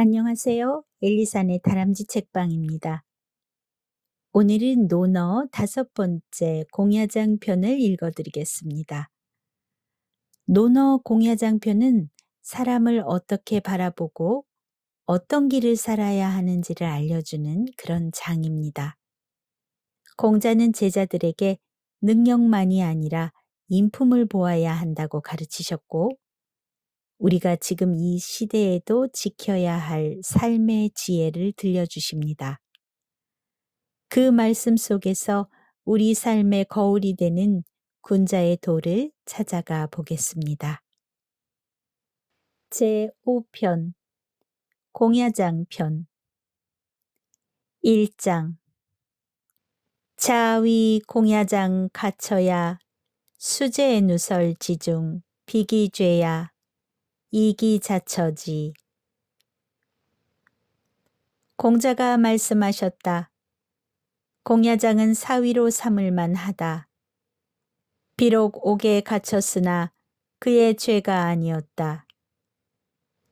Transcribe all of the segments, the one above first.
안녕하세요. 엘리산의 다람쥐 책방입니다. 오늘은 논어 5번째 공야장 편을 읽어드리겠습니다. 논어 공야장 편은 사람을 어떻게 바라보고 어떤 길을 살아야 하는지를 알려주는 그런 장입니다. 공자는 제자들에게 능력만이 아니라 인품을 보아야 한다고 가르치셨고, 우리가 지금 이 시대에도 지켜야 할 삶의 지혜를 들려주십니다. 그 말씀 속에서 우리 삶의 거울이 되는 군자의 도를 찾아가 보겠습니다. 제5편 공야장 편 1장 자위 공야장 갇혀야 수제 누설 지중 비기죄야 이기자처지. 공자가 말씀하셨다. 공야장은 사위로 삼을만 하다. 비록 옥에 갇혔으나 그의 죄가 아니었다.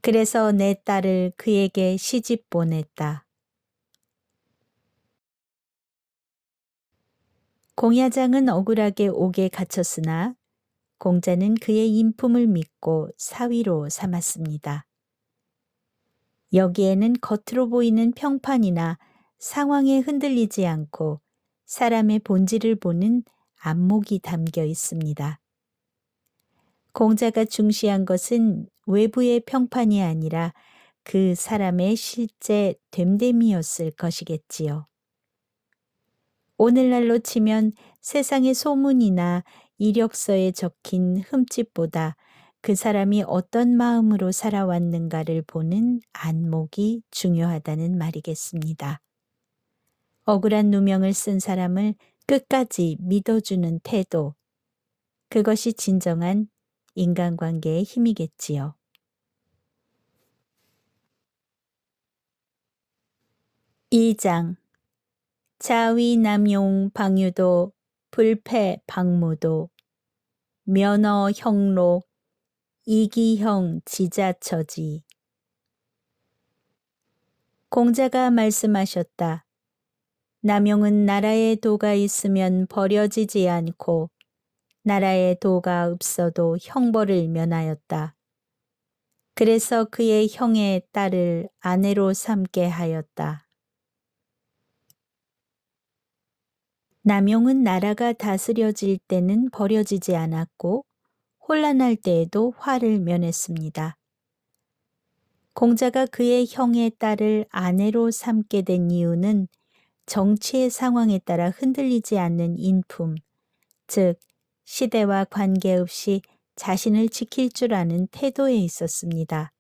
그래서 내 딸을 그에게 시집 보냈다. 공야장은 억울하게 옥에 갇혔으나 공자는 그의 인품을 믿고 사위로 삼았습니다. 여기에는 겉으로 보이는 평판이나 상황에 흔들리지 않고 사람의 본질을 보는 안목이 담겨 있습니다. 공자가 중시한 것은 외부의 평판이 아니라 그 사람의 실제 됨됨이었을 것이겠지요. 오늘날로 치면 세상의 소문이나 이력서에 적힌 흠집보다 그 사람이 어떤 마음으로 살아왔는가를 보는 안목이 중요하다는 말이겠습니다. 억울한 누명을 쓴 사람을 끝까지 믿어주는 태도, 그것이 진정한 인간관계의 힘이겠지요. 2장 자위 남용 방유도 불패 방무도 면허 형록 이기형 지자처지. 공자가 말씀하셨다. 남용은 나라에 도가 있으면 버려지지 않고 나라에 도가 없어도 형벌을 면하였다. 그래서 그의 형의 딸을 아내로 삼게 하였다. 남용은 나라가 다스려질 때는 버려지지 않았고 혼란할 때에도 화를 면했습니다. 공자가 그의 형의 딸을 아내로 삼게 된 이유는 정치의 상황에 따라 흔들리지 않는 인품, 즉 시대와 관계없이 자신을 지킬 줄 아는 태도에 있었습니다.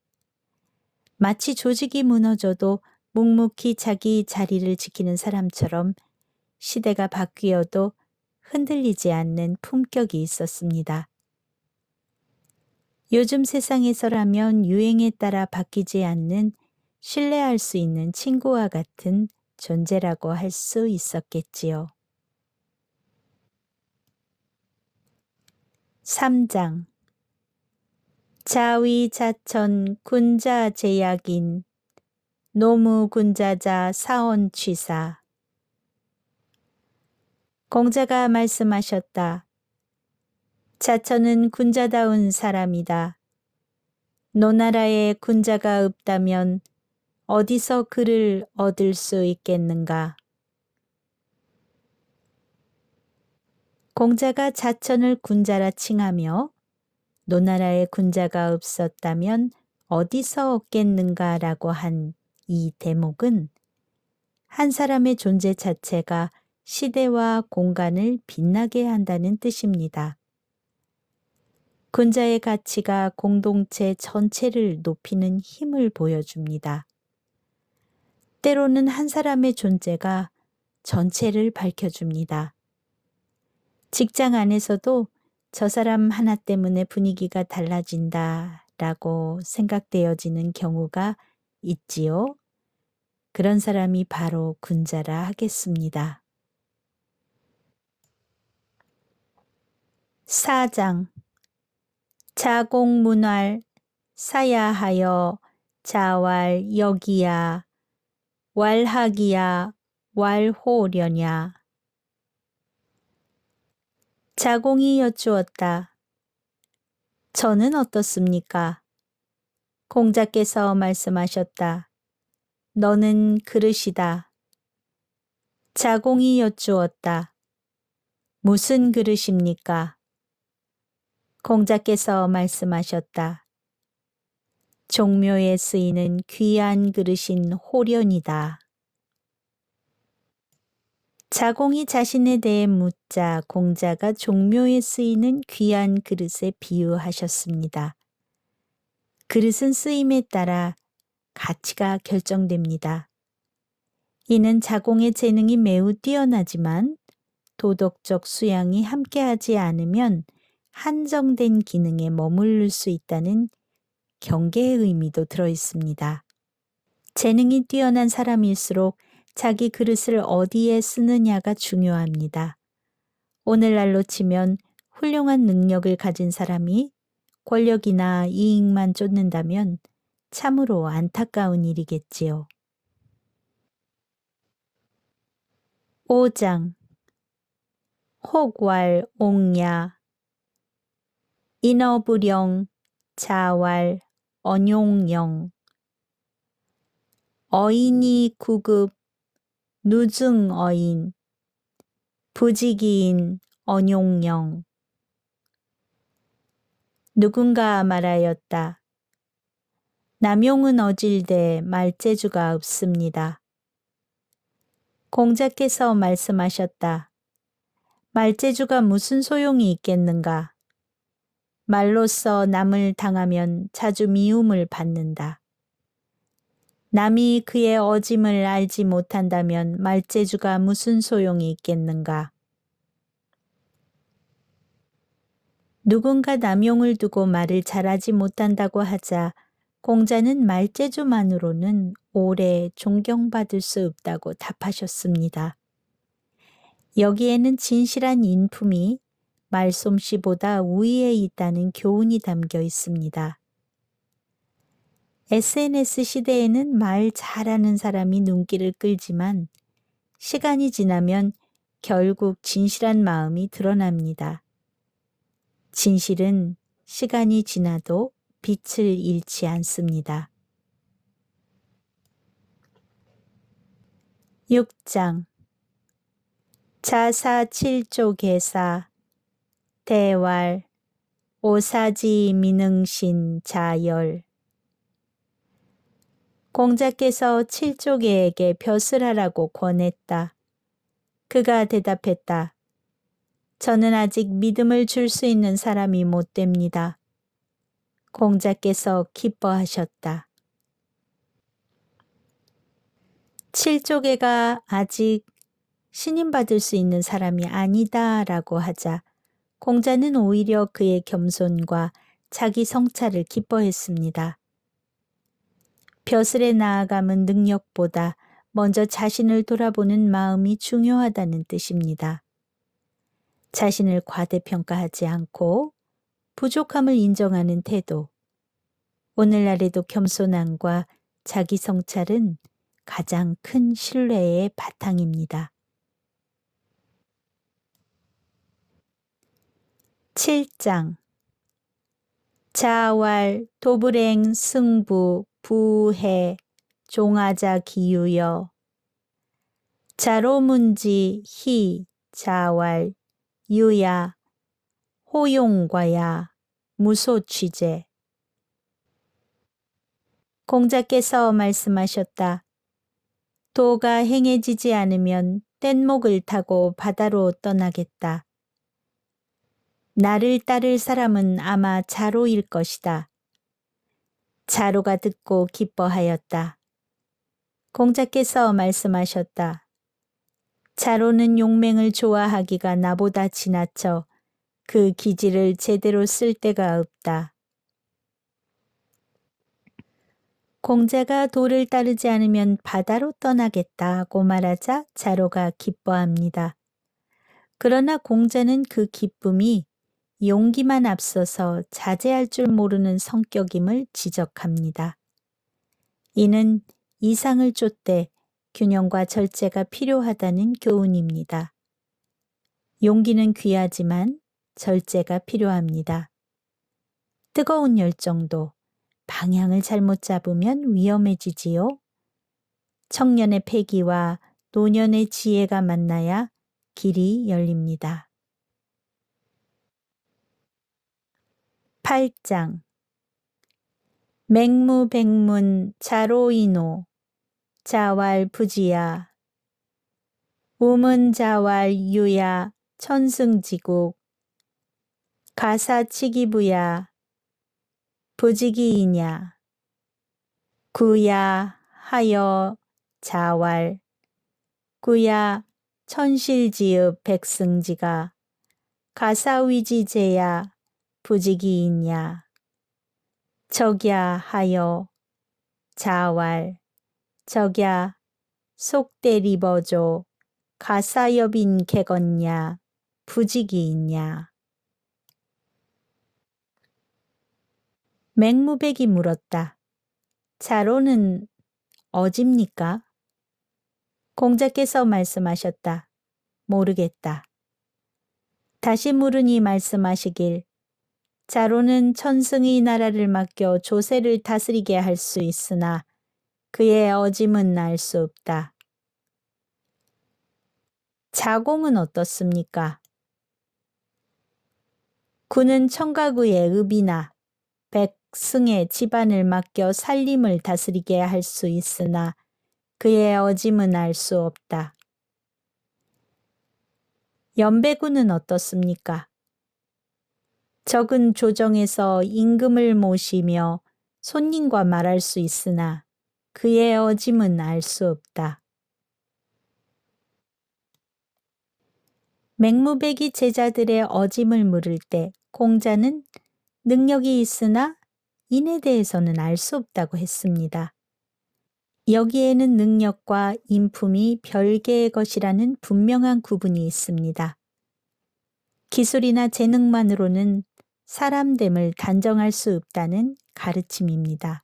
마치 조직이 무너져도 묵묵히 자기 자리를 지키는 사람처럼 시대가 바뀌어도 흔들리지 않는 품격이 있었습니다. 요즘 세상에서라면 유행에 따라 바뀌지 않는 신뢰할 수 있는 친구와 같은 존재라고 할 수 있었겠지요. 3장 자위자천 군자제약인 노무군자자 사원취사. 공자가 말씀하셨다. 자천은 군자다운 사람이다. 노나라에 군자가 없다면 어디서 그를 얻을 수 있겠는가? 공자가 자천을 군자라 칭하며 노나라에 군자가 없었다면 어디서 얻겠는가라고 한 이 대목은 한 사람의 존재 자체가 시대와 공간을 빛나게 한다는 뜻입니다. 군자의 가치가 공동체 전체를 높이는 힘을 보여줍니다. 때로는 한 사람의 존재가 전체를 밝혀줍니다. 직장 안에서도 저 사람 하나 때문에 분위기가 달라진다 라고 생각되어지는 경우가 있지요. 그런 사람이 바로 군자라 하겠습니다. 4장 자공문활 사야하여 자왈 여기야 왈하기야 왈호려냐. 자공이 여쭈었다. 저는 어떻습니까? 공자께서 말씀하셨다. 너는 그릇이다. 자공이 여쭈었다. 무슨 그릇입니까? 공자께서 말씀하셨다. 종묘에 쓰이는 귀한 그릇인 호련이다. 자공이 자신에 대해 묻자 공자가 종묘에 쓰이는 귀한 그릇에 비유하셨습니다. 그릇은 쓰임에 따라 가치가 결정됩니다. 이는 자공의 재능이 매우 뛰어나지만 도덕적 수양이 함께하지 않으면 한정된 기능에 머무를 수 있다는 경계의 의미도 들어 있습니다. 재능이 뛰어난 사람일수록 자기 그릇을 어디에 쓰느냐가 중요합니다. 오늘날로 치면 훌륭한 능력을 가진 사람이 권력이나 이익만 쫓는다면 참으로 안타까운 일이겠지요. 5장 혹왈 옹야 인어부령 자왈 언용영 어인이 구급 누증어인 부지기인 언용영. 누군가 말하였다. 남용은 어질되 말재주가 없습니다. 공자께서 말씀하셨다. 말재주가 무슨 소용이 있겠는가? 말로써 남을 당하면 자주 미움을 받는다. 남이 그의 어짐을 알지 못한다면 말재주가 무슨 소용이 있겠는가? 누군가 남용을 두고 말을 잘하지 못한다고 하자 공자는 말재주만으로는 오래 존경받을 수 없다고 답하셨습니다. 여기에는 진실한 인품이 말솜씨보다 우위에 있다는 교훈이 담겨 있습니다. SNS 시대에는 말 잘하는 사람이 눈길을 끌지만 시간이 지나면 결국 진실한 마음이 드러납니다. 진실은 시간이 지나도 빛을 잃지 않습니다. 6장 자사 7족에사 대왈 오사지 미능신 자열. 공자께서 칠족에게 벼슬 하라고 권했다. 그가 대답했다. 저는 아직 믿음을 줄 수 있는 사람이 못 됩니다. 공자께서 기뻐하셨다. 칠족에가 아직 신임받을 수 있는 사람이 아니다 라고 하자 공자는 오히려 그의 겸손과 자기 성찰을 기뻐했습니다. 벼슬에 나아감은 능력보다 먼저 자신을 돌아보는 마음이 중요하다는 뜻입니다. 자신을 과대평가하지 않고 부족함을 인정하는 태도. 오늘날에도 겸손함과 자기 성찰은 가장 큰 신뢰의 바탕입니다. 7장 자왈 도불행 승부 부해 종하자 기유여 자로문지 희 자왈 유야 호용과야 무소취제. 공자께서 말씀하셨다. 도가 행해지지 않으면 뗏목을 타고 바다로 떠나겠다. 나를 따를 사람은 아마 자로일 것이다. 자로가 듣고 기뻐하였다. 공자께서 말씀하셨다. 자로는 용맹을 좋아하기가 나보다 지나쳐 그 기질을 제대로 쓸 데가 없다. 공자가 도를 따르지 않으면 바다로 떠나겠다고 말하자 자로가 기뻐합니다. 그러나 공자는 그 기쁨이 용기만 앞서서 자제할 줄 모르는 성격임을 지적합니다. 이는 이상을 쫓되 균형과 절제가 필요하다는 교훈입니다. 용기는 귀하지만 절제가 필요합니다. 뜨거운 열정도 방향을 잘못 잡으면 위험해지지요. 청년의 패기와 노년의 지혜가 만나야 길이 열립니다. 8장 맹무백문 자로이노 자왈부지야 우문자왈 유야 천승지국 가사치기부야 부지기이냐 구야 하여 자왈 구야 천실지읍 백승지가 가사위지제야 부지기이냐 적야 하여 자왈 적야 속대리버조 가사여빈 개건냐 부지기이냐. 맹무백이 물었다. 자로는 어집니까? 공자께서 말씀하셨다. 모르겠다. 다시 물으니 말씀하시길 자로는 천승의 나라를 맡겨 조세를 다스리게 할 수 있으나 그의 어짐은 알 수 없다. 자공은 어떻습니까? 군은 청가구의 읍이나 백승의 집안을 맡겨 살림을 다스리게 할 수 있으나 그의 어짐은 알 수 없다. 연배군은 어떻습니까? 적은 조정에서 임금을 모시며 손님과 말할 수 있으나 그의 어짐은 알 수 없다. 맹무백이 제자들의 어짐을 물을 때 공자는 능력이 있으나 인에 대해서는 알 수 없다고 했습니다. 여기에는 능력과 인품이 별개의 것이라는 분명한 구분이 있습니다. 기술이나 재능만으로는 사람됨을 단정할 수 없다는 가르침입니다.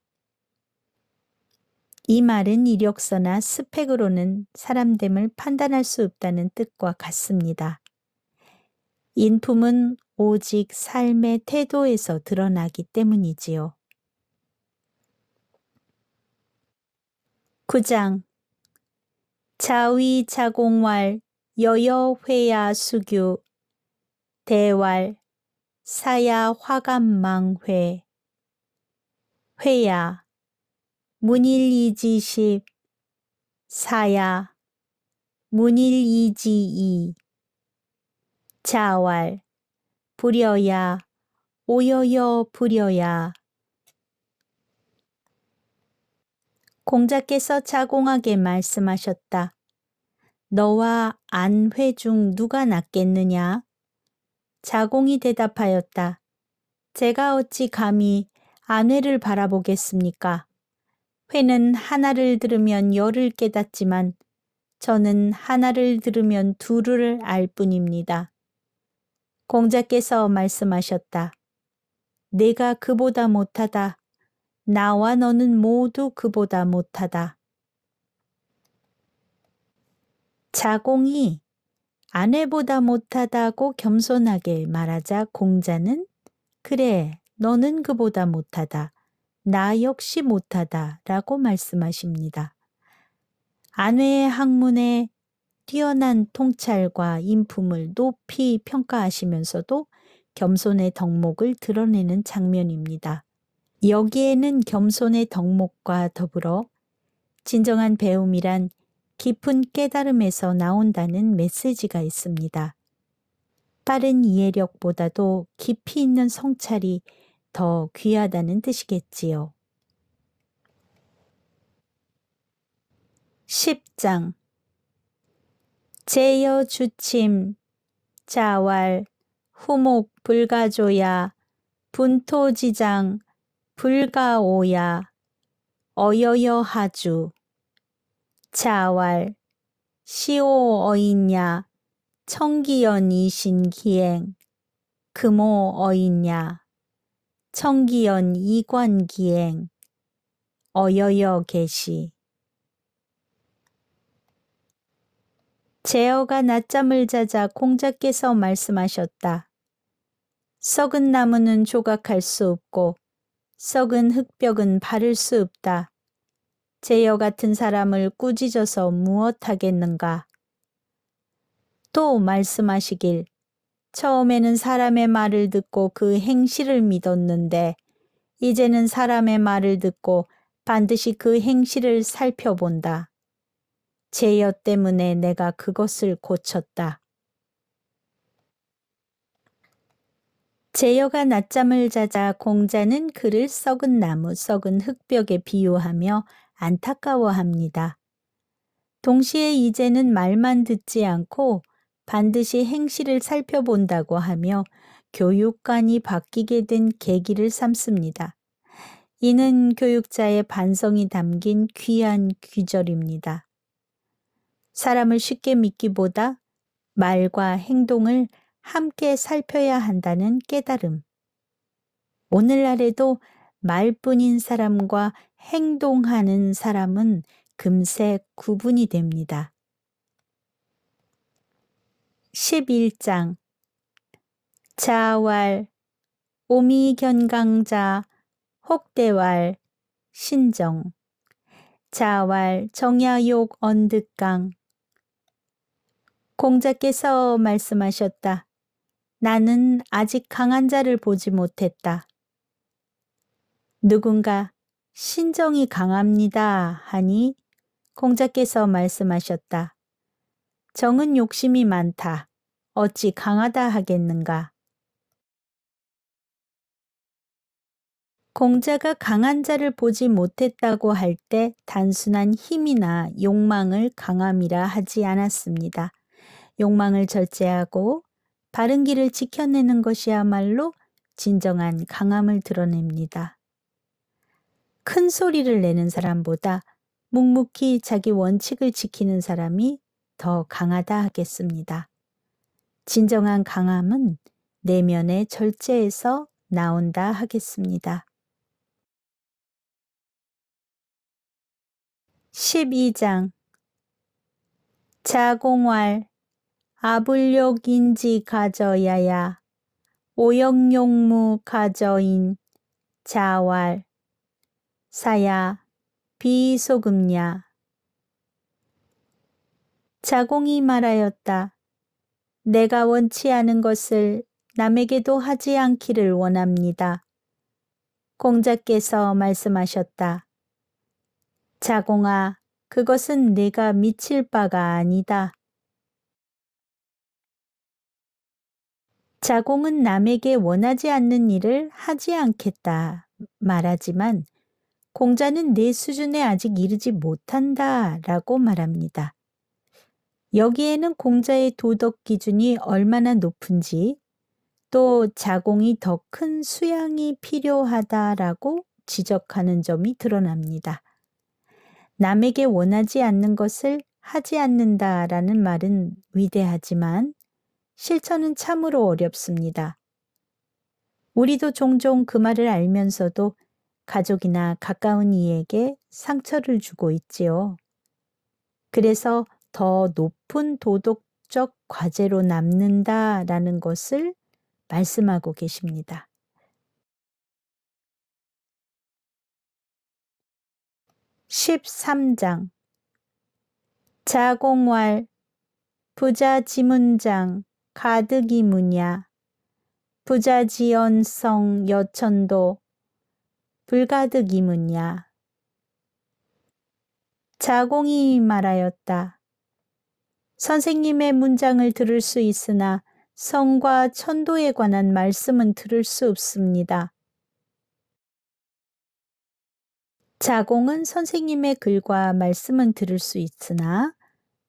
이 말은 이력서나 스펙으로는 사람됨을 판단할 수 없다는 뜻과 같습니다. 인품은 오직 삶의 태도에서 드러나기 때문이지요. 9장 자위자공왈 여여회야 수규 대왈 사야 화감망회 회야 문일이지십 사야 문일이지이 자왈 부려야 오여여 부려야. 공자께서 자공하게 말씀하셨다. 너와 안회 중 누가 낫겠느냐? 자공이 대답하였다. 제가 어찌 감히 안회를 바라보겠습니까? 회는 하나를 들으면 열을 깨닫지만 저는 하나를 들으면 둘을 알 뿐입니다. 공자께서 말씀하셨다. 내가 그보다 못하다. 나와 너는 모두 그보다 못하다. 자공이 아내보다 못하다고 겸손하게 말하자 공자는 그래, 너는 그보다 못하다. 나 역시 못하다 라고 말씀하십니다. 안회의 학문에 뛰어난 통찰과 인품을 높이 평가하시면서도 겸손의 덕목을 드러내는 장면입니다. 여기에는 겸손의 덕목과 더불어 진정한 배움이란 깊은 깨달음에서 나온다는 메시지가 있습니다. 빠른 이해력보다도 깊이 있는 성찰이 더 귀하다는 뜻이겠지요. 10장 제여주침 자왈 후목 불가조야 분토지장 불가오야 어여여하주 자왈 시오어이냐 청기연이신기행 금오어이냐 청기연 이관기행 어여여 계시. 제어가 낮잠을 자자 공자께서 말씀하셨다. 썩은 나무는 조각할 수 없고 썩은 흙벽은 바를 수 없다. 제여 같은 사람을 꾸짖어서 무엇하겠는가. 또 말씀하시길 처음에는 사람의 말을 듣고 그 행실을 믿었는데 이제는 사람의 말을 듣고 반드시 그 행실을 살펴본다. 제여 때문에 내가 그것을 고쳤다. 제여가 낮잠을 자자 공자는 그를 썩은 나무, 썩은 흙벽에 비유하며 안타까워합니다. 동시에 이제는 말만 듣지 않고 반드시 행실을 살펴본다고 하며 교육관이 바뀌게 된 계기를 삼습니다. 이는 교육자의 반성이 담긴 귀한 귀절입니다. 사람을 쉽게 믿기보다 말과 행동을 함께 살펴야 한다는 깨달음. 오늘날에도 말뿐인 사람과 행동하는 사람은 금세 구분이 됩니다. 11장 자왈 오미견강자 혹대왈 신정 자왈 정야욕 언득강. 공자께서 말씀하셨다. 나는 아직 강한 자를 보지 못했다. 누군가 신정이 강합니다 하니 공자께서 말씀하셨다. 정은 욕심이 많다. 어찌 강하다 하겠는가. 공자가 강한 자를 보지 못했다고 할 때 단순한 힘이나 욕망을 강함이라 하지 않았습니다. 욕망을 절제하고 바른 길을 지켜내는 것이야말로 진정한 강함을 드러냅니다. 큰 소리를 내는 사람보다 묵묵히 자기 원칙을 지키는 사람이 더 강하다 하겠습니다. 진정한 강함은 내면의 절제에서 나온다 하겠습니다. 12장 자공왈 아불욕인지 가져야야 오역용무 가져인 자왈 사야 비소금냐. 자공이 말하였다. 내가 원치 않은 것을 남에게도 하지 않기를 원합니다. 공자께서 말씀하셨다. 자공아, 그것은 네가 미칠 바가 아니다. 자공은 남에게 원하지 않는 일을 하지 않겠다 말하지만 공자는 내 수준에 아직 이르지 못한다 라고 말합니다. 여기에는 공자의 도덕 기준이 얼마나 높은지 또 자공이 더 큰 수양이 필요하다라고 지적하는 점이 드러납니다. 남에게 원하지 않는 것을 하지 않는다라는 말은 위대하지만 실천은 참으로 어렵습니다. 우리도 종종 그 말을 알면서도 가족이나 가까운 이에게 상처를 주고 있지요. 그래서 더 높은 도덕적 과제로 남는다라는 것을 말씀하고 계십니다. 13장 자공왈 부자지문장 가득이무냐 부자지연성 여천도 불가득이무냐. 자공이 말하였다. 선생님의 문장을 들을 수 있으나 성과 천도에 관한 말씀은 들을 수 없습니다. 자공은 선생님의 글과 말씀은 들을 수 있으나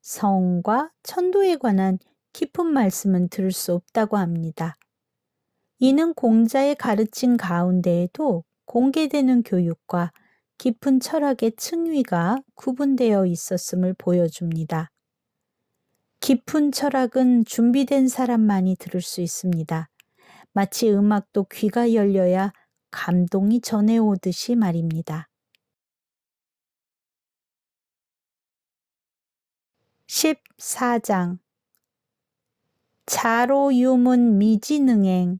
성과 천도에 관한 깊은 말씀은 들을 수 없다고 합니다. 이는 공자의 가르침 가운데에도 공개되는 교육과 깊은 철학의 층위가 구분되어 있었음을 보여줍니다. 깊은 철학은 준비된 사람만이 들을 수 있습니다. 마치 음악도 귀가 열려야 감동이 전해오듯이 말입니다. 14장 자로유문 미지능행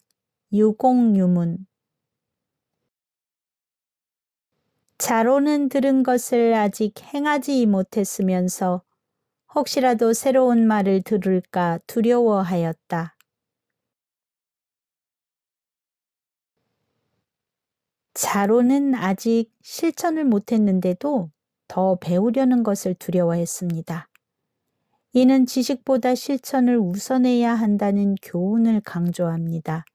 유공유문 자로는 들은 것을 아직 행하지 못했으면서 혹시라도 새로운 말을 들을까 두려워하였다. 자로는 아직 실천을 못했는데도 더 배우려는 것을 두려워했습니다. 이는 지식보다 실천을 우선해야 한다는 교훈을 강조합니다.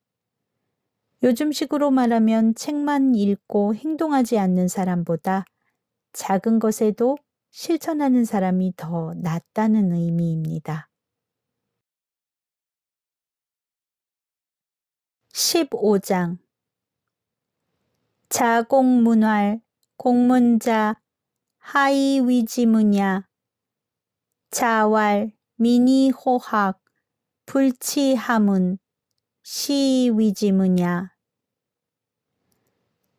요즘식으로 말하면 책만 읽고 행동하지 않는 사람보다 작은 것에도 실천하는 사람이 더 낫다는 의미입니다. 15장 자공문활 공문자 하이위지문야 자왈 미니호학 불치하문 시위지문야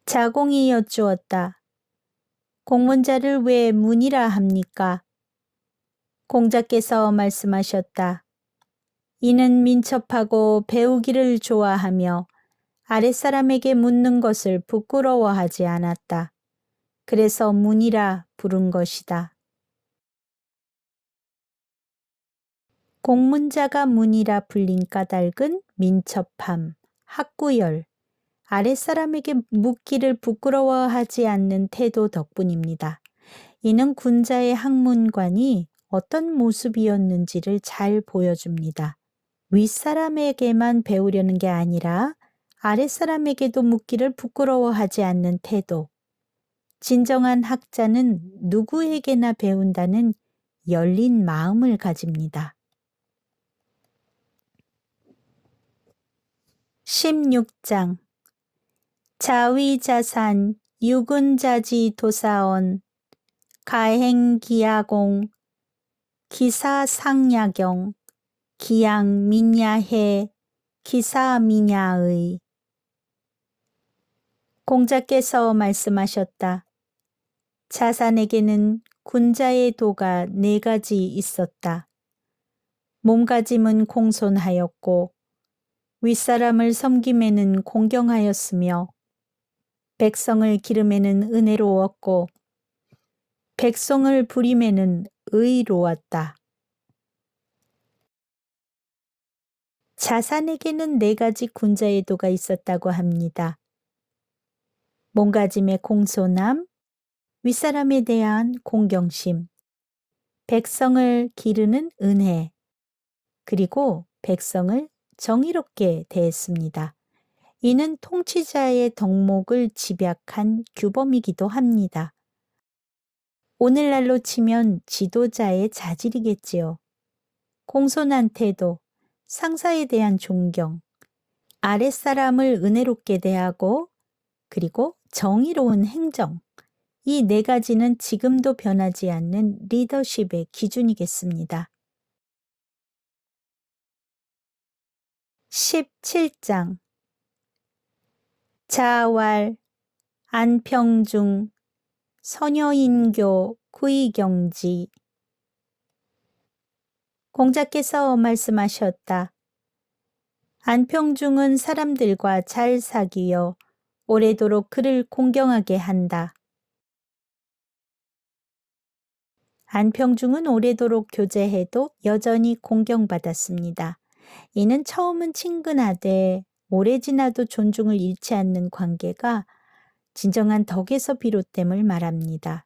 자공이 여쭈었다. 공문자를 왜 문이라 합니까? 공자께서 말씀하셨다. 이는 민첩하고 배우기를 좋아하며 아랫사람에게 묻는 것을 부끄러워하지 않았다. 그래서 문이라 부른 것이다. 공문자가 문이라 불린 까닭은 민첩함, 학구열, 아랫사람에게 묻기를 부끄러워하지 않는 태도 덕분입니다. 이는 군자의 학문관이 어떤 모습이었는지를 잘 보여줍니다. 윗사람에게만 배우려는 게 아니라 아랫사람에게도 묻기를 부끄러워하지 않는 태도. 진정한 학자는 누구에게나 배운다는 열린 마음을 가집니다. 16장 자위자산 유근자지 도사원 가행기야공 기사상야경 기양민야해 기사민야의 공자께서 말씀하셨다. 자산에게는 군자의 도가 4가지 있었다. 몸가짐은 공손하였고 윗사람을 섬김에는 공경하였으며 백성을 기름에는 은혜로웠고 백성을 부림에는 의로웠다. 자산에게는 4가지 군자의 도가 있었다고 합니다. 몸가짐의 공손함, 윗사람에 대한 공경심, 백성을 기르는 은혜, 그리고 백성을 정의롭게 대했습니다. 이는 통치자의 덕목을 집약한 규범이기도 합니다. 오늘날로 치면 지도자의 자질이겠지요. 공손한 태도, 상사에 대한 존경, 아랫사람을 은혜롭게 대하고 그리고 정의로운 행정, 이 4가지는 지금도 변하지 않는 리더십의 기준이겠습니다. 17장 자왈 안평중 서녀인교 구의경지 공자께서 말씀하셨다. 안평중은 사람들과 잘 사귀어 오래도록 그를 공경하게 한다. 안평중은 오래도록 교제해도 여전히 공경받았습니다. 이는 처음은 친근하되 오래 지나도 존중을 잃지 않는 관계가 진정한 덕에서 비롯됨을 말합니다.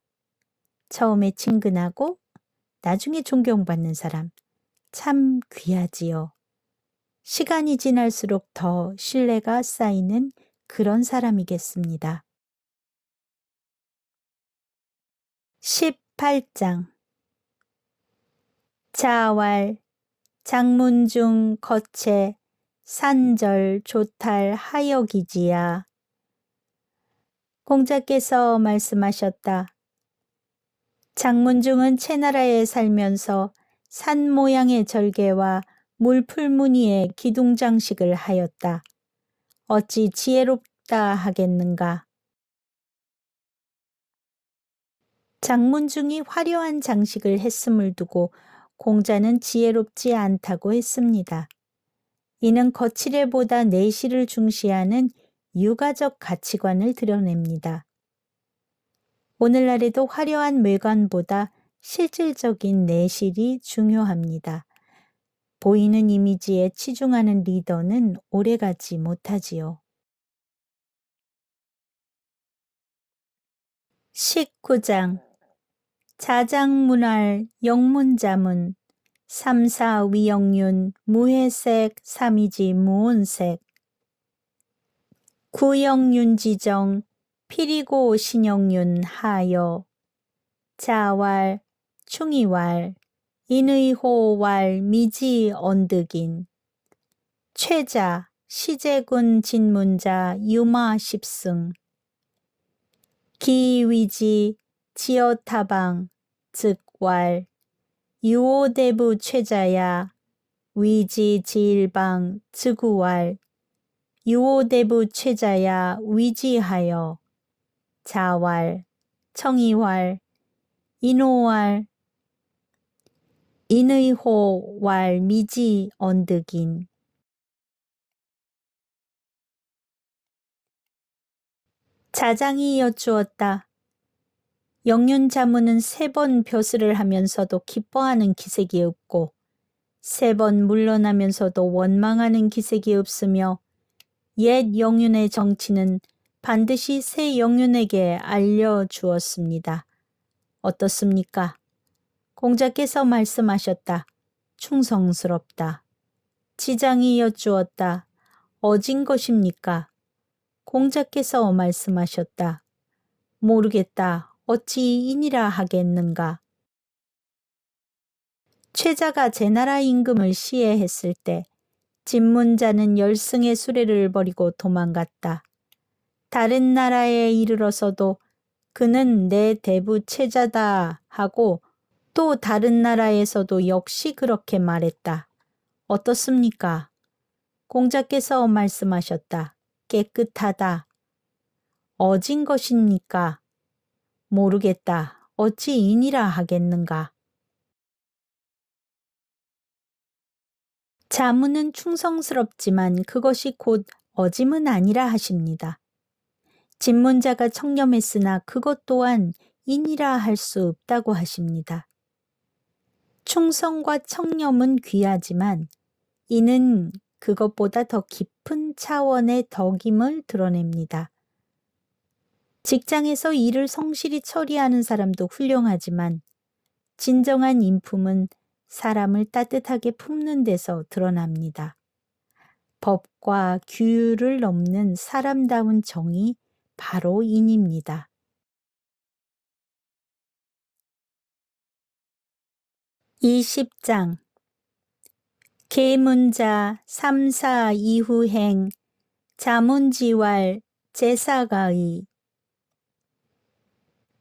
처음에 친근하고 나중에 존경받는 사람, 참 귀하지요. 시간이 지날수록 더 신뢰가 쌓이는 그런 사람이겠습니다. 18장 자왈 장문중 거체 산절 조탈 하여기지야 공자께서 말씀하셨다. 장문중은 채나라에 살면서 산 모양의 절개와 물풀무늬의 기둥장식을 하였다. 어찌 지혜롭다 하겠는가. 장문중이 화려한 장식을 했음을 두고 공자는 지혜롭지 않다고 했습니다. 이는 거칠애보다 내실을 중시하는 육아적 가치관을 드러냅니다. 오늘날에도 화려한 외관보다 실질적인 내실이 중요합니다. 보이는 이미지에 치중하는 리더는 오래가지 못하지요. 19장 자장문할 영문자문 삼사위영윤 무해색 삼이지 무온색 구영윤지정 피리고 신영윤 하여 자왈 충이왈 인의호왈 미지 언득인 최자 시제군 진문자 유마 십승 기위지 지어타방 즉왈 유오대부 최자야 위지지일방 즉우왈 유오대부 최자야 위지하여 자왈 청이왈 인호왈 인의호왈 미지 언득인 자장이 여쭈었다. 영윤자문은 3번 벼슬을 하면서도 기뻐하는 기색이 없고 3번 물러나면서도 원망하는 기색이 없으며 옛 영윤의 정치는 반드시 새 영윤에게 알려주었습니다. 어떻습니까? 공자께서 말씀하셨다. 충성스럽다. 지장이 여쭈었다. 어진 것입니까? 공자께서 말씀하셨다. 모르겠다. 어찌 인이라 하겠는가? 최자가 제나라 임금을 시해했을 때 진문자는 열승의 수레를 버리고 도망갔다. 다른 나라에 이르러서도 그는 내 대부 최자다 하고 또 다른 나라에서도 역시 그렇게 말했다. 어떻습니까? 공자께서 말씀하셨다. 깨끗하다. 어진 것입니까? 모르겠다. 어찌 인이라 하겠는가? 자문은 충성스럽지만 그것이 곧 어짐은 아니라 하십니다. 진문자가 청렴했으나 그것 또한 인이라 할 수 없다고 하십니다. 충성과 청렴은 귀하지만 이는 그것보다 더 깊은 차원의 덕임을 드러냅니다. 직장에서 일을 성실히 처리하는 사람도 훌륭하지만 진정한 인품은 사람을 따뜻하게 품는 데서 드러납니다. 법과 규율을 넘는 사람다운 정이 바로 인입니다. 20장 계문자 삼사 이후행 자문지왈 제사가의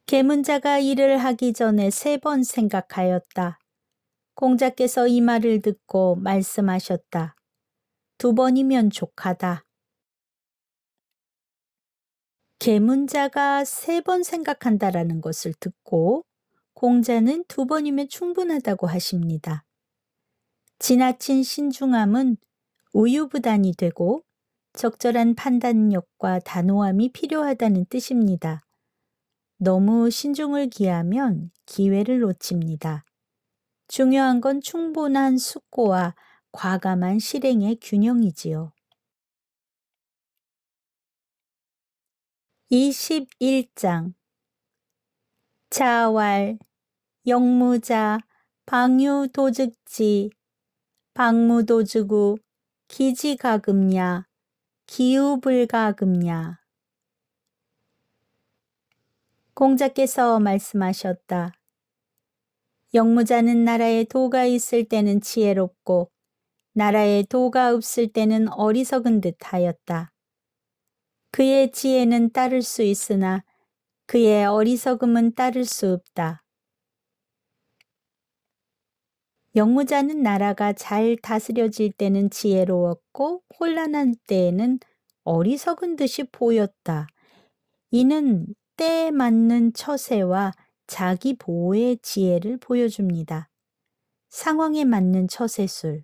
계문자가 일을 하기 전에 3번 생각하였다. 공자께서 이 말을 듣고 말씀하셨다. 2번이면 족하다. 계문자가 3번 생각한다라는 것을 듣고 공자는 2번이면 충분하다고 하십니다. 지나친 신중함은 우유부단이 되고 적절한 판단력과 단호함이 필요하다는 뜻입니다. 너무 신중을 기하면 기회를 놓칩니다. 중요한 건 충분한 숙고와 과감한 실행의 균형이지요. 21장 자왈 영무자 방유도즉지 방무도즉우 기지가금냐 기우불가금냐 공자께서 말씀하셨다. 영무자는 나라에 도가 있을 때는 지혜롭고 나라에 도가 없을 때는 어리석은 듯 하였다. 그의 지혜는 따를 수 있으나 그의 어리석음은 따를 수 없다. 영무자는 나라가 잘 다스려질 때는 지혜로웠고 혼란한 때에는 어리석은 듯이 보였다. 이는 때에 맞는 처세와 자기 보호의 지혜를 보여줍니다. 상황에 맞는 처세술,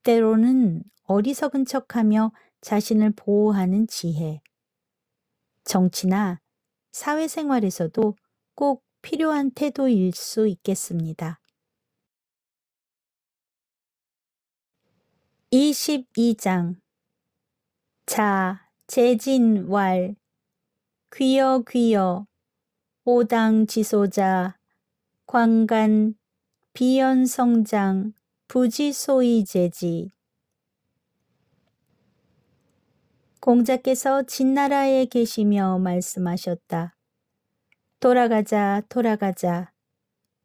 때로는 어리석은 척하며 자신을 보호하는 지혜, 정치나 사회생활에서도 꼭 필요한 태도일 수 있겠습니다. 22장 자, 재진왈, 귀여 귀여, 오당지소자, 광간, 비연성장, 부지소이제지. 공자께서 진나라에 계시며 말씀하셨다. 돌아가자, 돌아가자.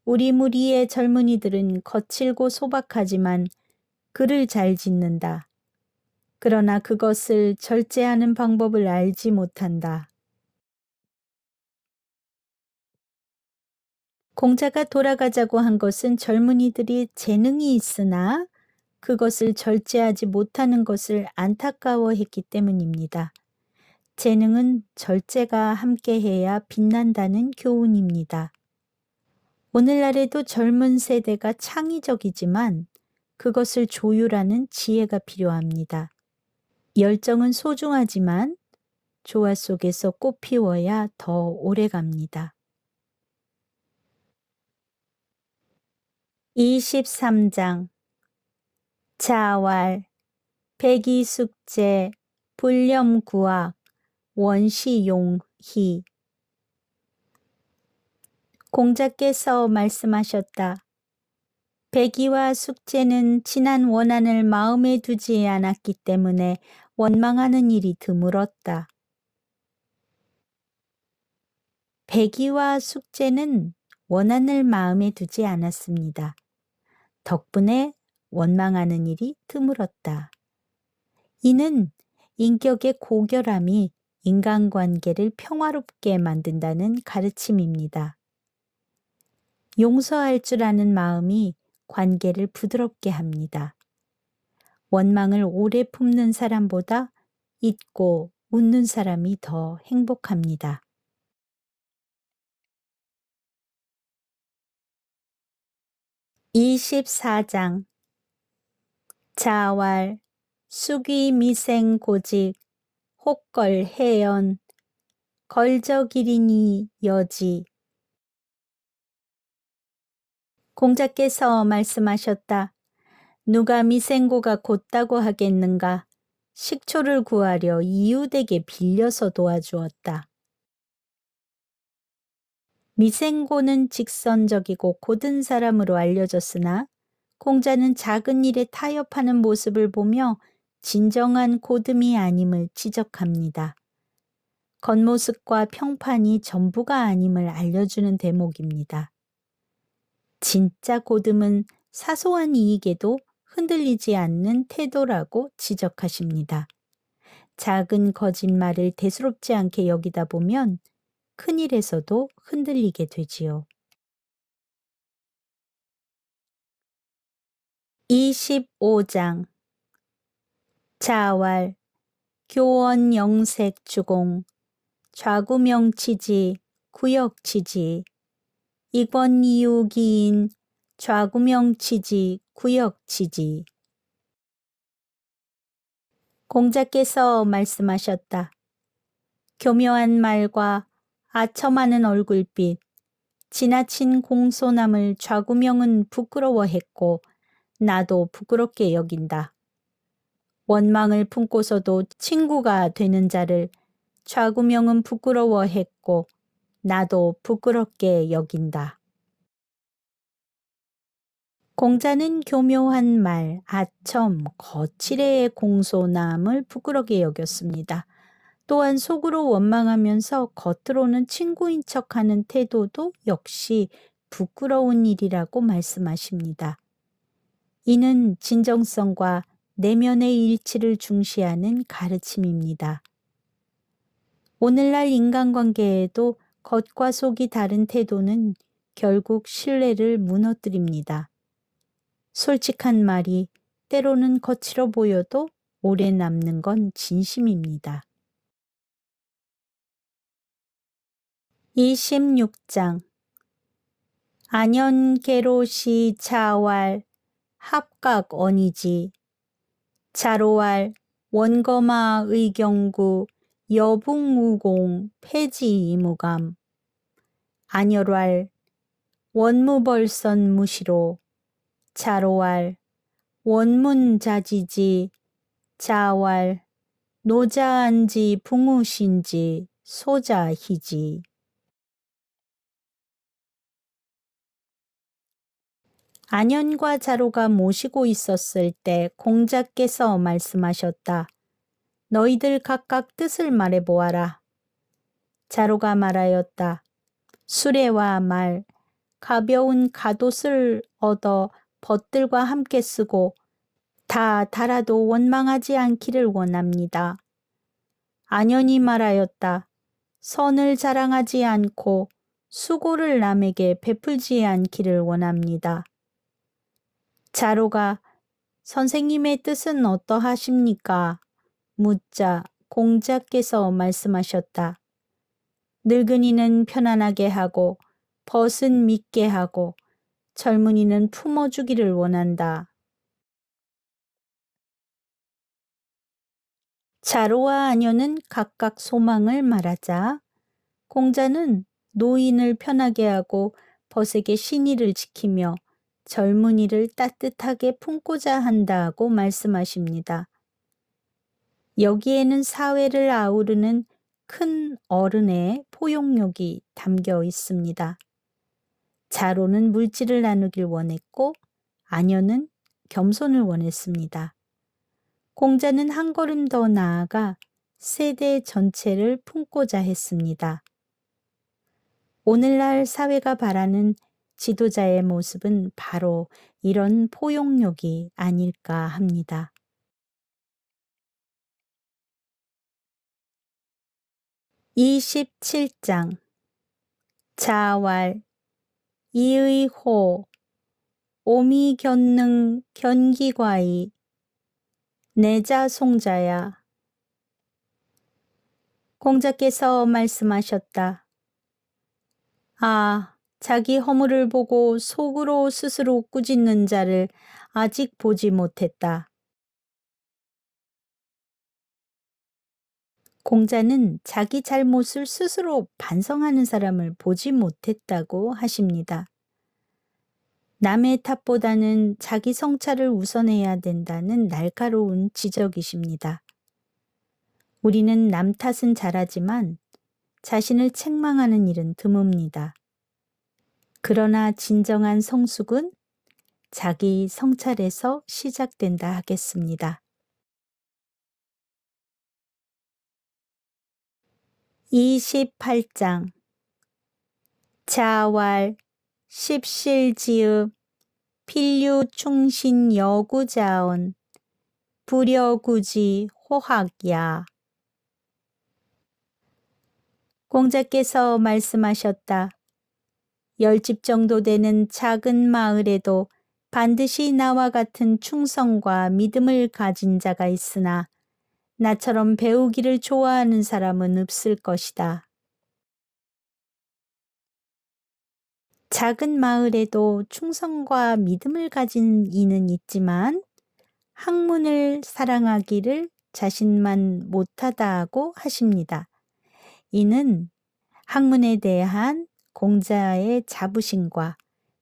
우리 무리의 젊은이들은 거칠고 소박하지만 글을 잘 짓는다. 그러나 그것을 절제하는 방법을 알지 못한다. 공자가 돌아가자고 한 것은 젊은이들이 재능이 있으나 그것을 절제하지 못하는 것을 안타까워했기 때문입니다. 재능은 절제가 함께해야 빛난다는 교훈입니다. 오늘날에도 젊은 세대가 창의적이지만 그것을 조율하는 지혜가 필요합니다. 열정은 소중하지만 조화 속에서 꽃 피워야 더 오래 갑니다. 23장 자왈, 백이숙제, 불렴구악, 원시용희. 공자께서 말씀하셨다. 백의와 숙제는 지난 원한을 마음에 두지 않았기 때문에 원망하는 일이 드물었다. 백의와 숙제는 원한을 마음에 두지 않았습니다. 덕분에 원망하는 일이 드물었다. 이는 인격의 고결함이 인간관계를 평화롭게 만든다는 가르침입니다. 용서할 줄 아는 마음이 관계를 부드럽게 합니다. 원망을 오래 품는 사람보다 잊고 웃는 사람이 더 행복합니다. 24장 자왈, 수귀미생고직, 혹걸해연, 걸저기리니 여지. 공자께서 말씀하셨다. 누가 미생고가 곧다고 하겠는가? 식초를 구하려 이웃에게 빌려서 도와주었다. 미생고는 직선적이고 고든 사람으로 알려졌으나 공자는 작은 일에 타협하는 모습을 보며 진정한 고듬이 아님을 지적합니다. 겉모습과 평판이 전부가 아님을 알려주는 대목입니다. 진짜 고듬은 사소한 이익에도 흔들리지 않는 태도라고 지적하십니다. 작은 거짓말을 대수롭지 않게 여기다 보면 큰일에서도 흔들리게 되지요. 25장 자왈, 교원 영색 주공, 좌구명치지, 구역치지, 이권이유기인, 좌구명치지, 구역치지. 공자께서 말씀하셨다. 교묘한 말과 아첨하는 얼굴빛, 지나친 공손함을 좌구명은 부끄러워했고 나도 부끄럽게 여긴다. 원망을 품고서도 친구가 되는 자를 좌구명은 부끄러워했고 나도 부끄럽게 여긴다. 공자는 교묘한 말, 아첨, 거칠애의 공손함을 부끄럽게 여겼습니다. 또한 속으로 원망하면서 겉으로는 친구인 척하는 태도도 역시 부끄러운 일이라고 말씀하십니다. 이는 진정성과 내면의 일치를 중시하는 가르침입니다. 오늘날 인간관계에도 겉과 속이 다른 태도는 결국 신뢰를 무너뜨립니다. 솔직한 말이 때로는 거칠어 보여도 오래 남는 건 진심입니다. 26장 안연계로시 자왈 합각언이지. 자로왈 원거마 의경구 여북무공 폐지이무감. 안열왈 원무벌선 무시로. 자로왈 원문자지지. 자왈 노자안지 붕우신지 소자희지. 안연과 자로가 모시고 있었을 때 공자께서 말씀하셨다. 너희들 각각 뜻을 말해보아라. 자로가 말하였다. 수레와 말, 가벼운 갓옷을 얻어 벗들과 함께 쓰고 다 달아도 원망하지 않기를 원합니다. 안연이 말하였다. 선을 자랑하지 않고 수고를 남에게 베풀지 않기를 원합니다. 자로가 선생님의 뜻은 어떠하십니까? 묻자 공자께서 말씀하셨다. 늙은이는 편안하게 하고 벗은 믿게 하고 젊은이는 품어주기를 원한다. 자로와 안연은 각각 소망을 말하자 공자는 노인을 편하게 하고 벗에게 신의를 지키며 젊은이를 따뜻하게 품고자 한다고 말씀하십니다. 여기에는 사회를 아우르는 큰 어른의 포용력이 담겨 있습니다. 자로는 물질을 나누길 원했고 안연은 겸손을 원했습니다. 공자는 한 걸음 더 나아가 세대 전체를 품고자 했습니다. 오늘날 사회가 바라는 지도자의 모습은 바로 이런 포용력이 아닐까 합니다. 27장 자왈 이의호 오미견능 견기과이 내자송자야. 공자께서 말씀하셨다. 아, 자기 허물을 보고 속으로 스스로 꾸짖는 자를 아직 보지 못했다. 공자는 자기 잘못을 스스로 반성하는 사람을 보지 못했다고 하십니다. 남의 탓보다는 자기 성찰을 우선해야 된다는 날카로운 지적이십니다. 우리는 남 탓은 잘하지만 자신을 책망하는 일은 드뭅니다. 그러나 진정한 성숙은 자기 성찰에서 시작된다 하겠습니다. 28장 자왈 십실지읍 필류충신 여구자언 불여구지 호학야. 공자께서 말씀하셨다. 10집 정도 되는 작은 마을에도 반드시 나와 같은 충성과 믿음을 가진 자가 있으나 나처럼 배우기를 좋아하는 사람은 없을 것이다. 작은 마을에도 충성과 믿음을 가진 이는 있지만 학문을 사랑하기를 자신만 못하다고 하십니다. 이는 학문에 대한 공자의 자부심과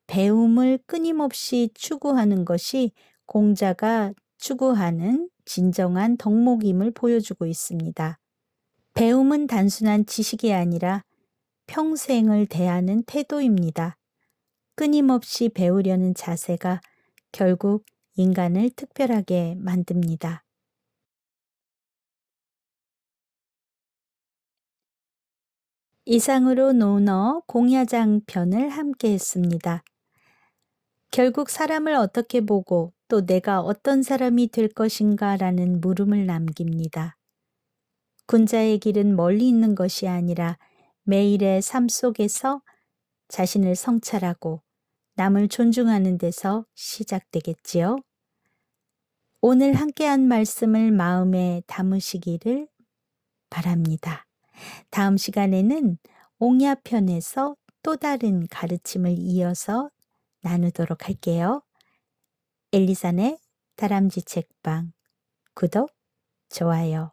배움을 끊임없이 추구하는 것이 공자가 추구하는 진정한 덕목임을 보여주고 있습니다. 배움은 단순한 지식이 아니라 평생을 대하는 태도입니다. 끊임없이 배우려는 자세가 결국 인간을 특별하게 만듭니다. 이상으로 논어 공야장 편을 함께 했습니다. 결국 사람을 어떻게 보고 또 내가 어떤 사람이 될 것인가 라는 물음을 남깁니다. 군자의 길은 멀리 있는 것이 아니라 매일의 삶 속에서 자신을 성찰하고 남을 존중하는 데서 시작되겠지요. 오늘 함께한 말씀을 마음에 담으시기를 바랍니다. 다음 시간에는 옹야편에서 또 또 다른 가르침을 이어서 나누도록 할게요. 엘리사의 다람쥐 책방 구독, 좋아요